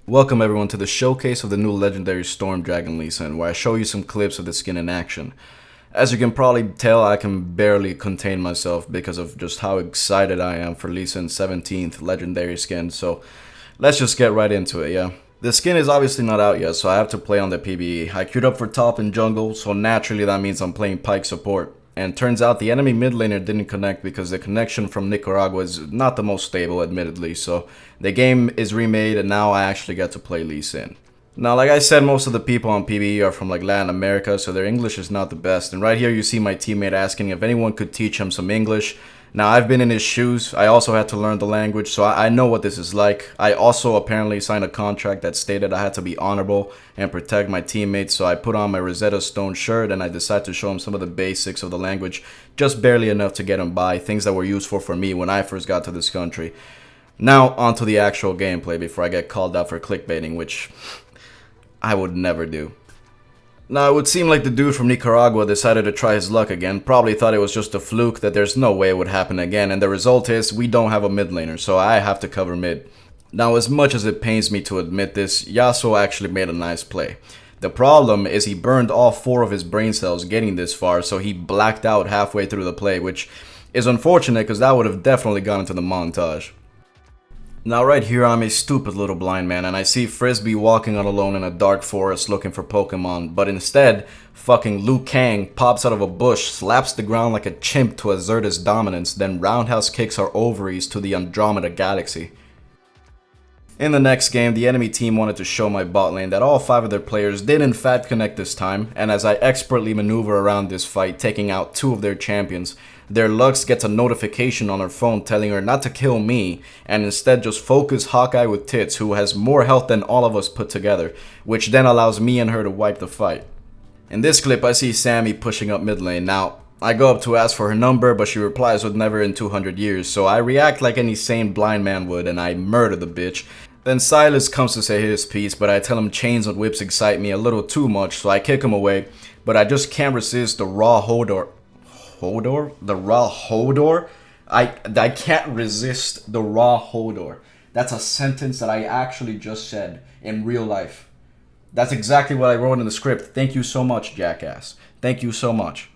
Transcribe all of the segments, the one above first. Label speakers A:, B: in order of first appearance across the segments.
A: Welcome everyone to the showcase of the new legendary Storm Dragon Lee Sin, where I show you some clips of the skin in action. As you can probably tell, I can barely contain myself because of just how excited I am for Lee Sin's 17th legendary skin, so let's just get right into it, yeah? The skin is obviously not out yet, so I have to play on the PvE. I queued up for top and jungle, so naturally that means I'm playing Pyke support. And turns out the enemy mid laner didn't connect because the connection from Nicaragua is not the most stable, admittedly, so the game is remade and now I actually get to play Lee Sin. Now, like I said, most of the people on PvE are from like Latin America, so their English is not the best. And right here you see my teammate asking if anyone could teach him some English. Now, I've been in his shoes. I also had to learn the language, so I know what this is like. I also apparently signed a contract that stated I had to be honorable and protect my teammates, so I put on my Rosetta Stone shirt and I decided to show him some of the basics of the language, just barely enough to get him by, things that were useful for me when I first got to this country. Now, onto the actual gameplay before I get called out for clickbaiting, which I would never do. Now, it would seem like the dude from Nicaragua decided to try his luck again, probably thought it was just a fluke, that there's no way it would happen again, and the result is we don't have a mid laner, so I have to cover mid. Now, as much as it pains me to admit this, Yasuo actually made a nice play. The problem is he burned all 4 of his brain cells getting this far, so he blacked out halfway through the play, which is unfortunate because that would have definitely gone into the montage. Now right here I'm a stupid little blind man and I see Frisbee walking on alone in a dark forest looking for Pokemon, but instead, fucking Liu Kang pops out of a bush, slaps the ground like a chimp to assert his dominance, then roundhouse kicks our ovaries to the Andromeda Galaxy. In the next game, the enemy team wanted to show my bot lane that all 5 of their players did in fact connect this time, and as I expertly maneuver around this fight, taking out 2 of their champions, their Lux gets a notification on her phone telling her not to kill me, and instead just focus Hawkeye with Tits, who has more health than all of us put together, which then allows me and her to wipe the fight. In this clip, I see Sammy pushing up mid lane. Now, I go up to ask for her number, but she replies with never in 200 years, so I react like any sane blind man would, and I murder the bitch. Then Silas comes to say his piece, but I tell him chains and whips excite me a little too much, so I kick him away, but I just can't resist the raw Hodor. Hodor? The raw Hodor? I can't resist the raw Hodor. That's a sentence that I actually just said in real life. That's exactly what I wrote in the script. Thank you so much, jackass. Thank you so much.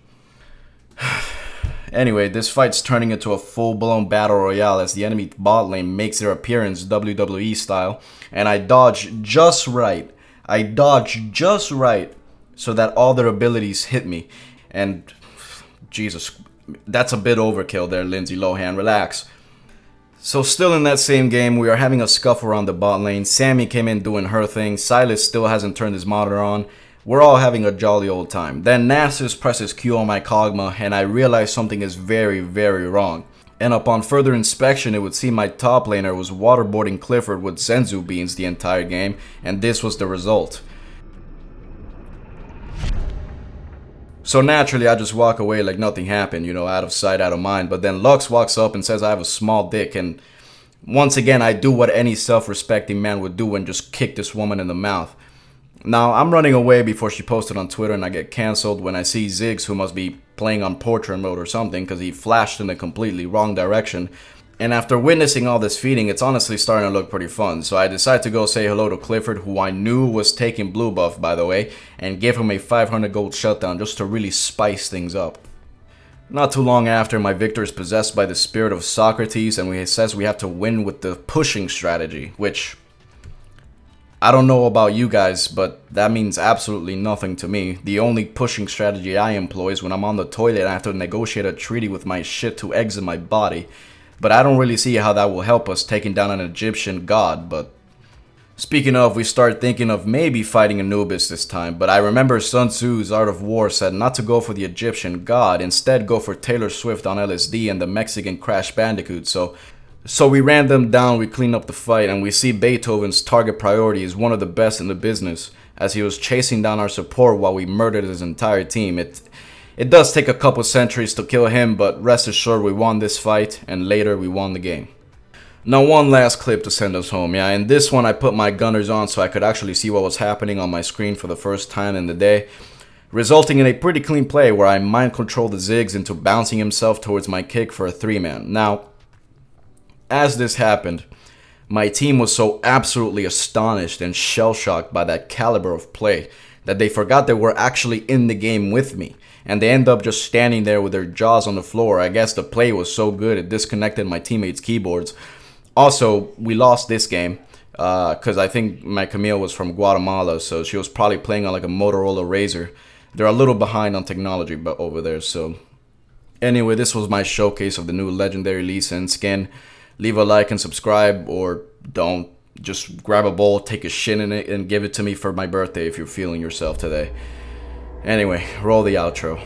A: Anyway, this fight's turning into a full-blown battle royale as the enemy bot lane makes their appearance WWE style, and I dodge just right. I dodge just right so that all their abilities hit me. And Jesus, that's a bit overkill there, Lindsay Lohan, relax. So still in that same game, we are having a scuffle around the bot lane. Sammy came in doing her thing. Silas still hasn't turned his monitor on. We're all having a jolly old time. Then Nasus presses Q on my Kog'Maw and I realize something is very, very wrong. And upon further inspection, it would seem my top laner was waterboarding Clifford with Senzu beans the entire game, and this was the result. So naturally, I just walk away like nothing happened, you know, out of sight, out of mind. But then Lux walks up and says I have a small dick, and once again, I do what any self-respecting man would do and just kick this woman in the mouth. Now, I'm running away before she posted on Twitter and I get cancelled when I see Ziggs, who must be playing on portrait mode or something because he flashed in a completely wrong direction. And after witnessing all this feeding, it's honestly starting to look pretty fun. So I decide to go say hello to Clifford, who I knew was taking blue buff, by the way, and give him a 500 gold shutdown just to really spice things up. Not too long after, my Victor is possessed by the spirit of Socrates and he says we have to win with the pushing strategy, which I don't know about you guys, but that means absolutely nothing to me. The only pushing strategy I employ is when I'm on the toilet and I have to negotiate a treaty with my shit to exit my body. But I don't really see how that will help us taking down an Egyptian god, but speaking of, we start thinking of maybe fighting Anubis this time, but I remember Sun Tzu's Art of War said not to go for the Egyptian god, instead go for Taylor Swift on LSD and the Mexican Crash Bandicoot, so we ran them down, we cleaned up the fight, and we see Beethoven's target priority is one of the best in the business, as he was chasing down our support while we murdered his entire team. It does take a couple centuries to kill him, but rest assured we won this fight, and later we won the game. Now one last clip to send us home, yeah, in this one I put my gunners on so I could actually see what was happening on my screen for the first time in the day, resulting in a pretty clean play where I mind controlled the Ziggs into bouncing himself towards my kick for a 3-man. Now, as this happened, My team was so absolutely astonished and shell-shocked by that caliber of play that they forgot they were actually in the game with me, and they end up just standing there with their jaws on the floor. I guess the play was so good it disconnected my teammates' keyboards. Also, we lost this game because I think my Camille was from Guatemala, so she was probably playing on like a Motorola Razr. They're a little behind on technology but over there, so... Anyway, this was my showcase of the new legendary Lee Sin skin. Leave a like and subscribe, or don't. Just grab a bowl, take a shit in it, and give it to me for my birthday if you're feeling yourself today. Anyway, roll the outro.